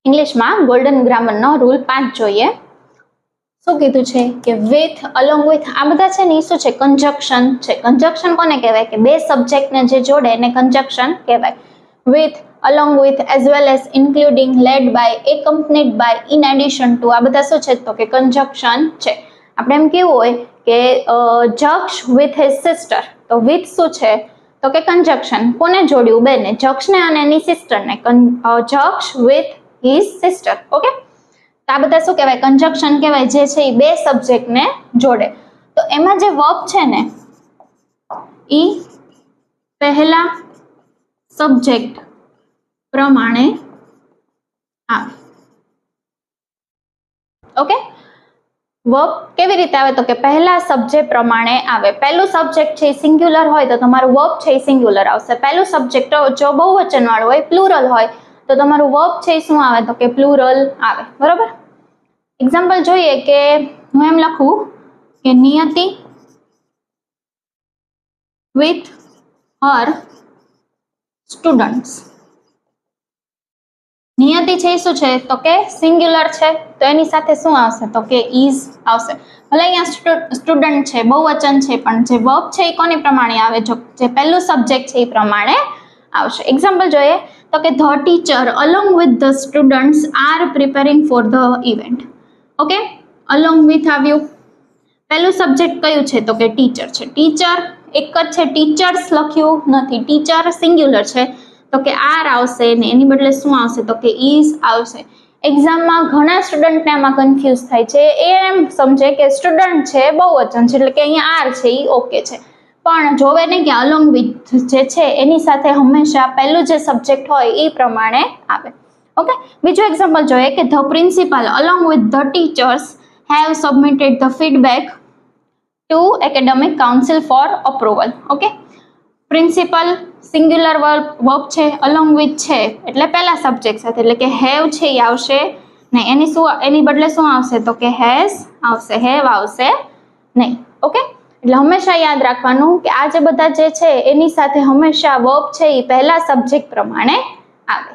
ઇંગ્લિશમાં golden ગ્રામરનો rule 5 જોઈએ. શું કીધું છે કે વિથ, અલોંગ વિથ આ બધા છે ને એ શું છે? કન્જક્શન છે. કન્જક્શન કોને કહેવાય? કે બે સબ્જેક્ટને જે જોડે એને કન્જક્શન કહેવાય. With, along with, as well as, including, led by, accompanied by, in addition to આ બધા શું છે? તો કે કન્જક્શન છે. આપણે એમ કેવું હોય કે જક્ષ વિથ હિઝ સિસ્ટર, તો વિથ શું છે? તો કે કન્જક્શન. કોને જોડ્યું? બેને, જક્ષને અને એની સિસ્ટરને. જક્ષ વિથ હિઝ સિસ્ટર. ઓકે, તો આ બધા શું કહેવાય? કન્જક્શન કહેવાય, જે છે એ બે સબ્જેક્ટને જોડે. તો એમાં જે વર્બ છે ને એ પહેલા સબ્જેક્ટ પ્રમાણે આવે. ઓકે, વર્બ કેવી રીતે આવે? તો કે પહેલા સબ્જેક્ટ પ્રમાણે આવે. પહેલું સબ્જેક્ટ છે સિંગ્યુલર હોય તો તમારું વર્બ છે એ સિંગ્યુલર આવશે. પહેલું સબ્જેક્ટ જો બહુવચન વાળું હોય, પ્લુરલ હોય, તો તમારું વર્બ છે એ શું આવે? તો કે પ્લુરલ આવે. બરોબર. એક્ઝામ્પલ જોઈએ કે હું એમ લખું કે નિયતિ વિથ હર સ્ટુડન્ટ્સ. નિયતિ છે એ શું છે? તો કે સિંગ્યુલર છે, તો એની સાથે શું આવશે? તો કે ઇઝ આવશે. ભલે અહીંયા સ્ટુડન્ટ છે, બહુવચન છે, પણ જે વર્બ છે એ કોની પ્રમાણે આવે? જો જે પહેલું સબ્જેક્ટ છે એ પ્રમાણે આવશે. એક્ઝામ્પલ જોઈએ તો કે the teacher along with the students are preparing for the event. Okay, along with આવ્યું. પહેલું સબ્જેક્ટ કયું છે? તો કે ટીચર છે. ટીચર એક જ છે, ટીચર્સ લખ્યું નથી, ટીચર સિંગ્યુલર છે, તો કે આર આવશે ને એની બદલે શું આવશે? તો કે ઇઝ આવશે. એક્ઝામમાં ઘણા સ્ટુડન્ટને આમાં કન્ફ્યુઝ થાય છે. એ એમ સમજે કે સ્ટુડન્ટ છે બહુવચન છે એટલે કે અહીંયા આર છે એ ઓકે છે, પણ જોવે ને કે અલોંગ વિથ જે છે એની સાથે હંમેશા પહેલું જે સબ્જેક્ટ હોય એ પ્રમાણે આવે. ઓકે, બીજું એક્ઝામ્પલ જોઈએ કે the principal along with the teachers have submitted the feedback to academic council for approval. Okay, principal singular verb છે, અલોંગ વિથ છે એટલે પહેલા સબ્જેક્ટ સાથે, એટલે કે હેવ છે એ આવશે નહીં. એની બદલે શું આવશે? તો કે હેઝ આવશે, હેવ આવશે નહીં. ઓકે, એટલે હંમેશા યાદ રાખવાનું કે આ જે બધા જે છે એની સાથે હંમેશા વર્બ છે એ પહેલા સબ્જેક્ટ પ્રમાણે આવે.